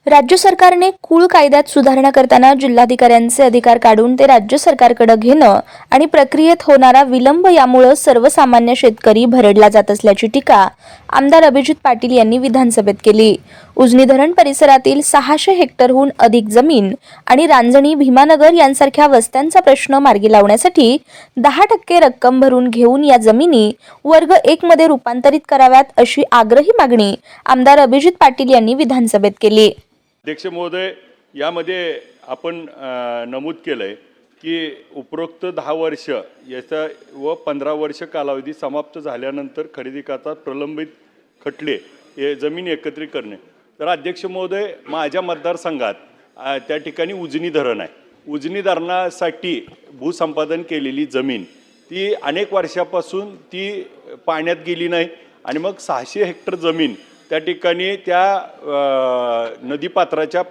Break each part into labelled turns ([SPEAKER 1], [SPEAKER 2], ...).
[SPEAKER 1] राज्य सरकारने कुळ कायद्यात सुधारणा करताना जिल्हाधिकाऱ्यांचे अधिकार काढून ते राज्य सरकारकडे घेणं आणि प्रक्रियेत होणारा विलंब यामुळे सर्वसामान्य शेतकरी भरडला जात असल्याची टीका आमदार अभिजित पाटील यांनी विधानसभेत केली। उजनी धरण परिसरातील 600 हेक्टरहून अधिक जमीन आणि रांजणी भीमानगर यांसारख्या वस्त्यांचा प्रश्न मार्गी लावण्यासाठी 10% रक्कम भरून घेऊन या जमिनी वर्ग 1 मध्ये रूपांतरित कराव्यात अशी आग्रही मागणी आमदार अभिजित पाटील यांनी विधानसभेत केली।
[SPEAKER 2] अध्यक्ष महोदय, यामध्ये आपण नमूद केलंय की उपरोक्त 10 वर्ष याचा व 15 वर्ष कालावधी समाप्त झाल्यानंतर खरेदी करता प्रलंबित खटले हे जमीन एकत्रित करणे। तर अध्यक्ष महोदय, माझ्या मतदारसंघात त्या ठिकाणी उजनी धरण आहे। उजनी धरणासाठी भूसंपादन केलेली जमीन ती अनेक वर्षापासून ती पाण्यात गेली नाही आणि मग 600 हेक्टर जमीन त्या ठिकाणी त्या नदीपात्राच्या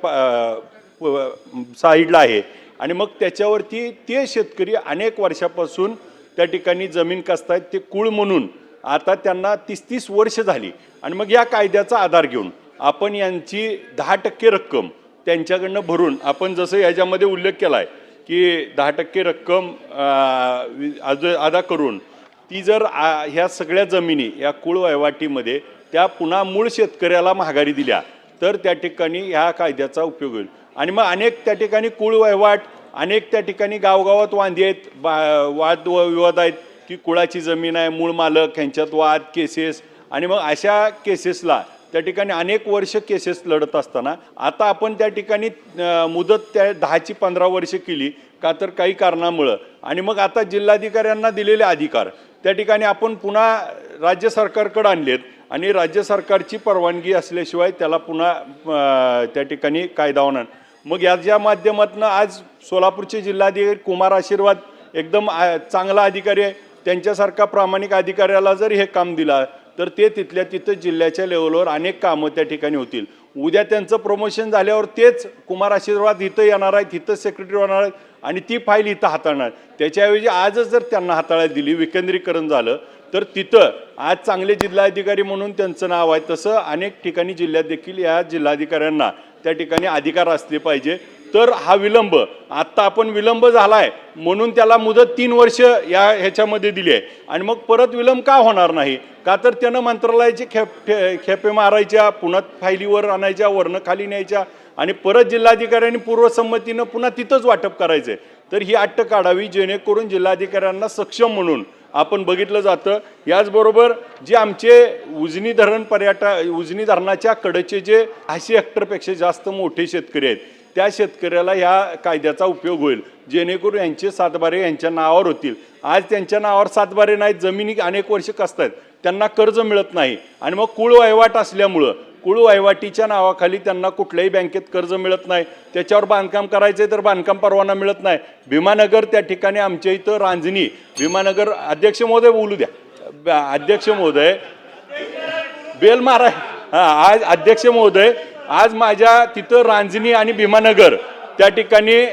[SPEAKER 2] साईडला आहे आणि मग त्याच्यावरती ते शेतकरी अनेक वर्षापासून त्या ठिकाणी जमीन कसतायत। ते कुळ म्हणून आता त्यांना 30-30 वर्ष झाली आणि मग या कायद्याचा आधार घेऊन आपण यांची 10% रक्कम त्यांच्याकडनं भरून, आपण जसं याच्यामध्ये उल्लेख केला आहे की 10% रक्कम अदा करून ती जर ह्या सगळ्या जमिनी या कुळ वहिवाटीमध्ये त्या पुन्हा मूळ शेतकऱ्याला माघारी दिल्या तर त्या ठिकाणी ह्या कायद्याचा उपयोग होईल। आणि मग अनेक त्या ठिकाणी कुळ वहिवाट, अनेक त्या ठिकाणी गावगावात वांदी आहेत, वाद विवाद आहेत की कुळाची जमीन आहे, मूळ मालक ह्यांच्यात वाद, केसेस, आणि मग अशा केसेसला त्या ठिकाणी अनेक वर्ष केसेस लढत असताना आता आपण त्या ठिकाणी मुदत त्या 10ची 15 वर्ष केली का तर काही कारणामुळं, आणि मग आता जिल्हाधिकाऱ्यांना दिलेले अधिकार त्या ठिकाणी आपण पुन्हा राज्य सरकारकडे आणलेत आणि राज्य सरकारची परवानगी असल्याशिवाय त्याला पुन्हा त्या ठिकाणी कायदा होणार। मग याच्या माध्यमातून आज सोलापूरचे जिल्हाधिकारी कुमार आशीर्वाद एकदम चांगला अधिकारी आहे, त्यांच्यासारखा प्रामाणिक अधिकाऱ्याला जर हे काम दिलं तर ते तिथल्या तिथं जिल्ह्याच्या लेवलवर अनेक कामं त्या ठिकाणी होतील। उद्या त्यांचं प्रमोशन झाल्यावर तेच कुमार आशीर्वाद इथं येणार आहेत, इथं सेक्रेटरी होणार आहेत आणि ती फाईल इथं हाताळणार। त्याच्याऐवजी आजच जर त्यांना हाताळायला दिली, विकेंद्रीकरण झालं तर तिथं आज चांगले जिल्हाधिकारी म्हणून त्यांचं नाव आहे। तसं अनेक ठिकाणी जिल्ह्यात देखील या जिल्हाधिकाऱ्यांना त्या ठिकाणी अधिकार असले पाहिजे। तर हा विलंब, आत्ता आपण विलंब झाला आहे म्हणून त्याला मुदत 3 वर्ष या ह्याच्यामध्ये दिली आहे आणि मग परत विलंब का होणार नाही का तर त्यानं मंत्रालयाचे खेपे मारायच्या, पुन्हा फायलीवर आणायच्या, वरनं खाली न्यायच्या आणि परत जिल्हाधिकाऱ्यांनी पूर्वसंमतीनं पुन्हा तिथंच वाटप करायचं। तर ही अट काढावी जेणेकरून जिल्हाधिकाऱ्यांना सक्षम म्हणून आपण बघितलं जातं। याचबरोबर जे आमचे उजनी धरणाच्या कडेचे जे 80 हेक्टरपेक्षा जास्त मोठे शेतकरी आहेत त्या शेतकऱ्याला ह्या कायद्याचा उपयोग होईल, जेणेकरून यांचे सातबारे यांच्या नावावर होतील। आज त्यांच्या नावावर सातबारे नाहीत, जमिनी अनेक वर्ष कसतात, त्यांना कर्ज मिळत नाही आणि मग कुळ वहिवाट असल्यामुळं कुळ वहिवाटीच्या नावाखाली त्यांना कुठल्याही बँकेत कर्ज मिळत नाही, त्याच्यावर बांधकाम करायचं तर बांधकाम परवाना मिळत नाही। भीमानगर त्या ठिकाणी आमच्या इथं रांजणी भीमानगर, अध्यक्ष महोदय बोलू द्या, अध्यक्ष महोदय बेल मारा, आज अध्यक्ष महोदय, आज माझ्या तिथं रांजणी आणि भीमानगर त्या ठिकाणी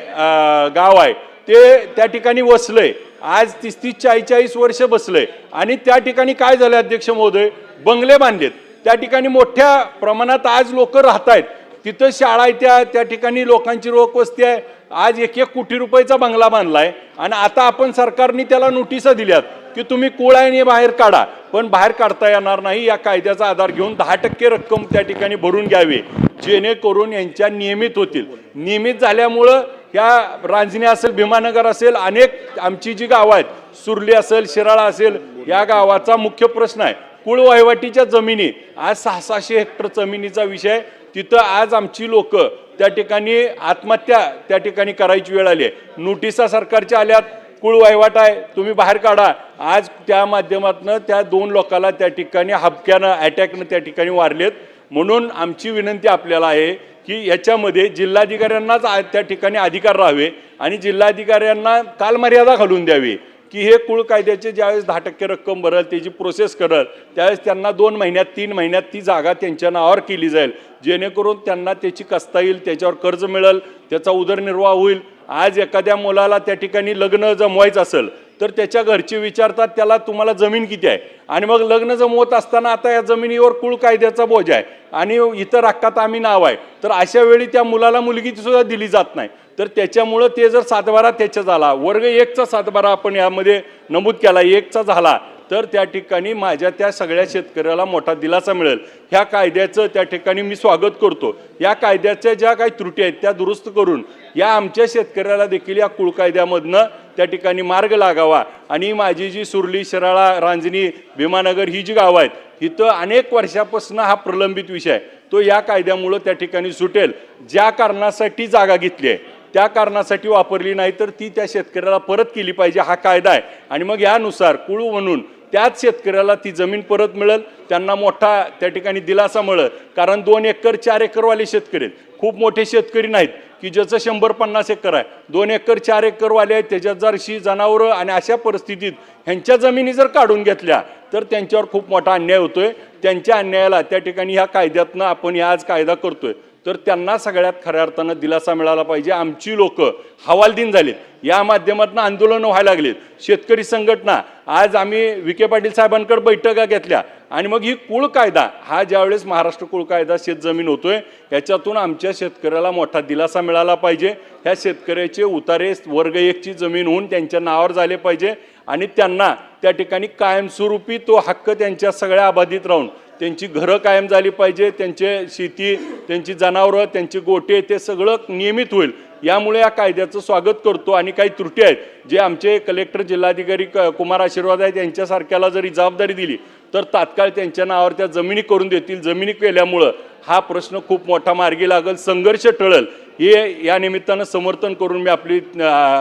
[SPEAKER 2] गाव आहे ते त्या ठिकाणी वसलंय, आज 30-40 वर्ष बसलंय आणि त्या ठिकाणी काय झालं अध्यक्ष महोदय, बंगले बांधलेत, त्या ठिकाणी मोठ्या प्रमाणात आज लोक राहत आहेत, तिथं शाळा आहे, त्या ठिकाणी लोकांची रोखवस्ती आहे। आज 1-1 कोटी रुपयाचा बंगला बांधलाय आणि आता आपण सरकारने त्याला नोटिसा दिल्यात की तुम्ही कुळाने बाहेर काढा, पण बाहेर काढता येणार नाही। या कायद्याचा आधार घेऊन 10% रक्कम त्या ठिकाणी भरून घ्यावी जेणेकरून यांच्या नियमित होतील। नियमित झाल्यामुळं या रांजणी असेल, भीमानगर असेल, अनेक आमची जी गावं आहेत, सुरली असेल, शिराळा असेल, या गावाचा मुख्य प्रश्न आहे कुळ वहिवाटीच्या जमिनी। आज 600 हेक्टर जमिनीचा विषय, तिथं आज आमची लोक त्या ठिकाणी आत्महत्या त्या ठिकाणी करायची वेळ आली आहे। नोटिसा सरकारच्या आल्यात, कुळ वहिवाट आहे, तुम्ही बाहेर काढा। आज त्या माध्यमातून त्या 2 लोकांना त्या ठिकाणी हबक्यानं, अटॅकनं त्या ठिकाणी वारलेत। म्हणून आमची विनंती आपल्याला आहे की याच्यामध्ये जिल्हाधिकाऱ्यांनाच त्या ठिकाणी अधिकार राहावे आणि जिल्हाधिकाऱ्यांना कालमर्यादा घालून द्यावी की हे कुळ कायद्याचे ज्यावेळेस 10% रक्कम भरल, त्याची प्रोसेस करल, त्यावेळेस त्यांना 2 महिन्यात 3 महिन्यात ती जागा त्यांच्या नावावर केली जाईल, जेणेकरून त्यांना त्याची कसता येईल, त्याच्यावर कर्ज मिळेल, त्याचा उदरनिर्वाह होईल। आज एखाद्या मुलाला त्या ठिकाणी लग्न जमवायचं असेल तर त्याच्या घरचे विचारतात त्याला तुम्हाला जमीन किती आहे, आणि मग लग्न जमवत असताना आता या जमिनीवर कुळ कायद्याचा बोज आहे आणि इतर हक्कात आम्ही नाव आहे, तर अशा वेळी त्या मुलाला मुलगी सुद्धा दिली जात नाही. तर त्याच्यामुळं ते जर सातबारा त्याच्या झाला, वर्ग 1चा सातबारा आपण यामध्ये नमूद केला 1चा झाला, तर त्या ठिकाणी माझ्या त्या सगळ्या शेतकऱ्याला मोठा दिलासा मिळेल. ह्या कायद्याचं त्या ठिकाणी मी स्वागत करतो. या कायद्याच्या ज्या काही त्रुटी आहेत त्या दुरुस्त करून या आमच्या शेतकऱ्याला देखील या कुळ कायद्यामधनं त्या ठिकाणी मार्ग लागावा. आणि माझी जी सुरली, शिराळा, रांजणी, भीमानगर ही जी गावं आहेत इथं अनेक वर्षापासून हा प्रलंबित विषय आहे, तो या कायद्यामुळं त्या ठिकाणी सुटेल. ज्या कारणासाठी जागा घेतली आहे त्या कारणासाठी वापरली नाही तर ती त्या शेतकऱ्याला परत केली पाहिजे, हा कायदा आहे. आणि मग यानुसार कुळ म्हणून त्याच शेतकऱ्याला ती जमीन परत मिळेल, त्यांना मोठा त्या ठिकाणी दिलासा मिळेल. कारण 2 एकर 4 एकरवाले शेतकरी आहेत, खूप मोठे शेतकरी नाहीत की ज्याचं 100-50 एकर आहे. 2 एकर 4 एकरवाले आहेत, त्याच्यात जरशी जनावरं, आणि अशा परिस्थितीत ह्यांच्या जमिनी जर काढून घेतल्या तर त्यांच्यावर खूप मोठा अन्याय होतोय. त्यांच्या अन्यायाला त्या ठिकाणी ह्या कायद्यातनं आपण आज कायदा करतोय, तर त्यांना सगळ्यात खऱ्या अर्थानं दिलासा मिळाला पाहिजे. आमची लोक हवालदिन झालीत, या माध्यमातून आंदोलनं व्हायला लागलीत. शेतकरी संघटना आज आम्ही विखे पाटील साहेबांकडे बैठका घेतल्या, आणि मग ही कुळ कायदा हा ज्यावेळेस महाराष्ट्र कुळ कायदा शेतजमीन होतोय याच्यातून आमच्या शेतकऱ्याला मोठा दिलासा मिळाला पाहिजे. ह्या शेतकऱ्याचे उतारे वर्ग 1ची जमीन होऊन त्यांच्या नावावर झाले पाहिजे, आणि त्यांना त्या ठिकाणी कायमस्वरूपी तो हक्क त्यांच्या सगळ्या आबादीत राहून त्यांची घरं कायम झाली पाहिजे, त्यांचे शेती, त्यांची जनावरं, त्यांचे गोटे, ते सगळं नियमित होईल. यामुळे या कायद्याचं स्वागत करतो. आणि काही त्रुटी आहेत जे आमचे कलेक्टर, जिल्हाधिकारी कुमार आशीर्वाद आहेत यांच्यासारख्याला जरी जबाबदारी दिली तर तात्काळ त्यांच्या नावावर त्या जमिनी करून देतील. जमिनी केल्यामुळं हा प्रश्न खूप मोठा मार्गी लागेल, संघर्ष टळेल. हे या निमित्तानं समर्थन करून मी आपली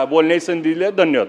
[SPEAKER 2] बोलण्याची संधी दिली. धन्यवाद.